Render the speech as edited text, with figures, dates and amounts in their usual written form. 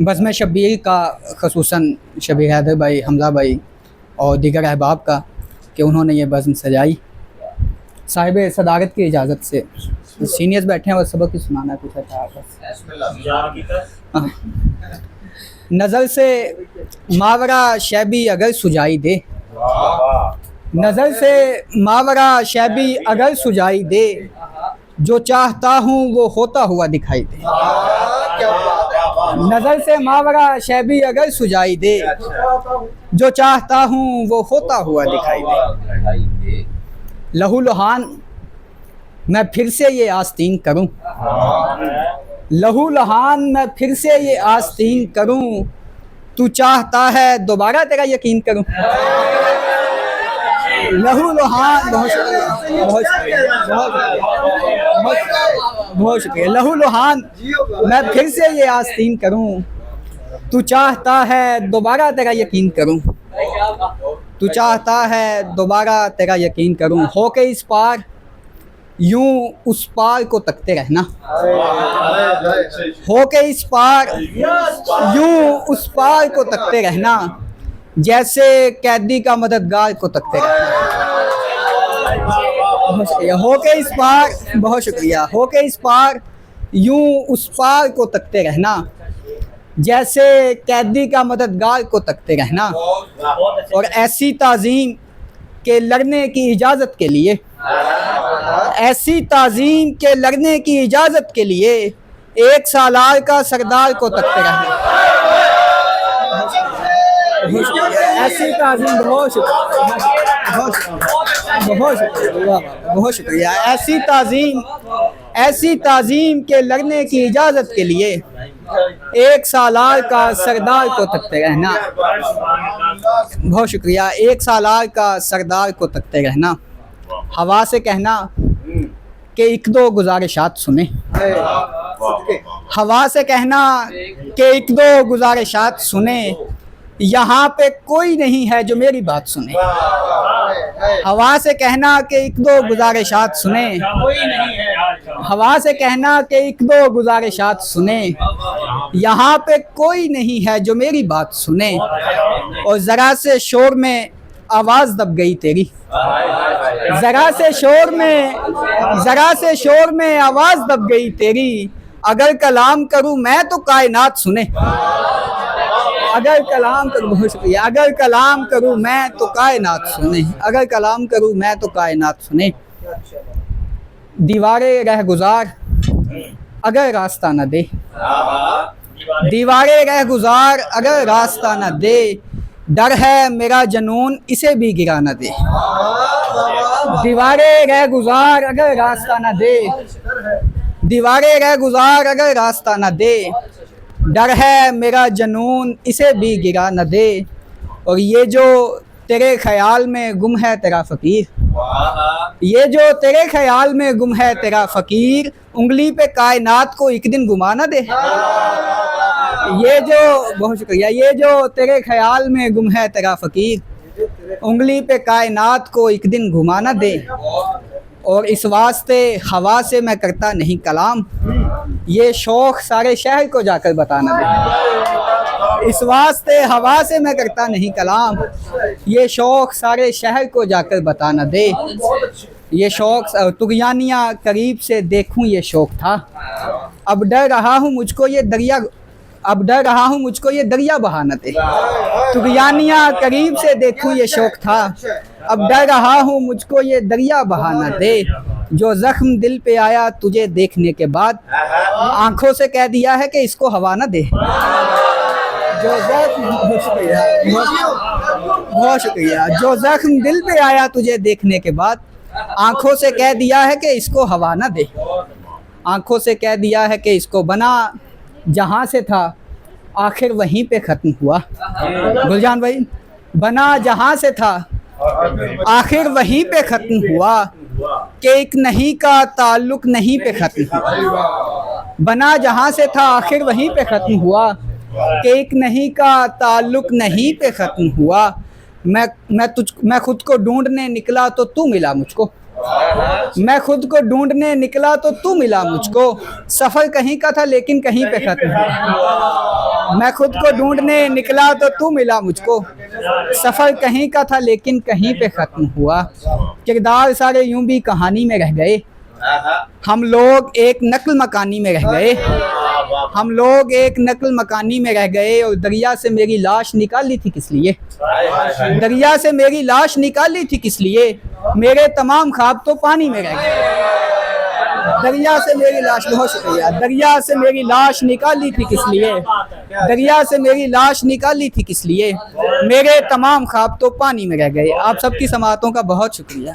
बज़्म शब्बीर का ख़ुसूसन शबीर हैदर भाई, हमज़ा भाई और दीगर अहबाब का कि उन्होंने ये बज़्म सजाई साहिब सदारत की इजाज़त से। सीनियर्स बैठे हैं और सबक ही सुनाना है, कुछ अच्छा बस। नज़र से मावरा शैबी अगर सुझाई दे, नज़र से मावरा शैबी अगर सुझाई दे, जो चाहता हूँ वो होता हुआ दिखाई दे। नज़र से मावरा शैबी अगर सुझाई दे, जो चाहता हूँ वो होता हुआ दिखाई दे। लहू लुहान मैं फिर से ये आस्तीन करूँ, लहू लुहान मैं फिर से ये आस्तीन करूँ, तू चाहता है दोबारा तेरा यकीन करूँ। लहू लुहान बहुत शुक्रिया। लहू लुहान मैं फिर से ये आस्तीन करूँ, तू चाहता है दोबारा तेरा यकीन करूँ, तू चाहता है दोबारा तेरा यकीन करूँ। हो के इस पार यूं उस पार को तकते रहना, हो के इस पार यूं उस पार को तकते रहना, जैसे कैदी का मददगार को तकते रहना। हो के इस पार बहुत शुक्रिया। हो के इस पार यूं उस पार को तकते रहना, जैसे कैदी का मददगार को तकते रहना। और ऐसी ताज़ीम के लड़ने की इजाज़त के लिए, ऐसी ताज़ीम के लड़ने की इजाज़त के लिए, एक सालार का सरदार को तकते रहना। ऐसी ताज़ीम बहुत शुक्रिया। ऐसी ताज़ीम के लड़ने की इजाज़त के लिए, एक सालार का सरदार को तकते रहना। बहुत शुक्रिया। एक सालार का सरदार को तकते रहना। हवा से कहना कि एक दो गुजारिशात सुने, हवा से कहना कि एक दो गुजारिशात सुने, यहाँ पे कोई नहीं है जो मेरी बात सुने। हवा से कहना कि एक दो गुजारिशात सुने, हवा से कहना कि एक दो गुजारिशात सुने, यहाँ पे कोई नहीं है जो मेरी बात सुने। और ज़रा से शोर में आवाज़ दब गई तेरी, ज़रा से शोर में आवाज़ दब गई तेरी, अगर कलाम करूँ मैं तो कायनात सुने। अगर कलाम करूँ, बहुत शुक्रिया। अगर कलाम करूँ मैं तो कायनात सुने, अगर कलाम करूँ मैं तो कायनात सुने। दीवारे रह गुजार अगर रास्ता न दे, दीवारे रह गुजार अगर रास्ता न दे, डर है मेरा जनून इसे भी गिरा न दे। दीवारे रह गुजार अगर रास्ता न दे, दीवारे रह गुजार अगर रास्ता न दे, डर है मेरा जनून इसे भी गिरा न दे। और ये जो तेरे ख्याल में गुम है तेरा फ़कीर, ये जो तेरे ख्याल में गुम है तेरा फ़कीर, उंगली पे कायनात को एक दिन घुमा न दे। ये जो, बहुत शुक्रिया। ये जो तेरे ख्याल में गुम है तेरा फ़कीर, उंगली पे कायनात को एक दिन घुमा न दे। और इस वास्ते हवा से मैं करता नहीं कलाम, ये शौक़ सारे शहर को जाकर बताना दे। इस वास्ते हवा से मैं करता नहीं कलाम, ये शौक़ सारे शहर को जाकर बताना दे। ये शौक़ तुग़यानिया करीब से देखूं ये शौक़ था, अब डर रहा हूँ मुझको ये दरिया, अब डर रहा हूँ मुझको ये दरिया बहा न दे। तुग़यानिया करीब से देखूं ये शौक़ था, अब डर रहा हूँ मुझको ये दरिया बहा न दे। जो ज़ख्म दिल पे आया तुझे देखने के बाद, आँखों से कह दिया है कि इसको हवा न दे। जो ज़ख्म, बहुत शुक्रिया। जो ज़ख्म दिल पे आया तुझे देखने के बाद, आँखों से कह दिया है कि इसको हवा न दे। आँखों से कह दिया है कि इसको, बना जहाँ से था आखिर वहीं पे ख़त्म हुआ। गुलजान भाई, बना जहाँ से था आखिर वहीं पे ख़त्म हुआ, कि एक नहीं का ताल्लुक़ नहीं पे ख़त्म हुआ। बना जहाँ से था आखिर वहीं पे ख़त्म हुआ, कि एक नहीं का ताल्लुक़ नहीं पे ख़त्म हुआ। मैं खुद को ढूंढने निकला तो तू मिला मुझको, मैं खुद को ढूंढने निकला तो तू मिला मुझको। सफ़र कहीं का था लेकिन कहीं पे ख़त्म हुआ। मैं खुद को ढूंढने निकला तो तू मिला मुझको। सफर कहीं का था लेकिन कहीं पे खत्म हुआ। किरदार सारे यूं भी कहानी में रह गए। हम लोग एक नकल मकानी में रह गए। हम लोग एक नकल मकानी में रह गए। और दरिया से मेरी लाश निकाली थी किस लिए? दरिया से मेरी लाश निकाली थी किस लिए? मेरे तमाम ख्वाब तो पानी में रह गए। दरिया से मेरी लाश, बहुत शुक्रिया। दरिया से मेरी लाश निकाली थी किस लिए? दरिया से मेरी लाश निकाली थी किस लिए? मेरे तमाम ख्वाब तो पानी में रह गए। आप सबकी समाअतों का बहुत शुक्रिया।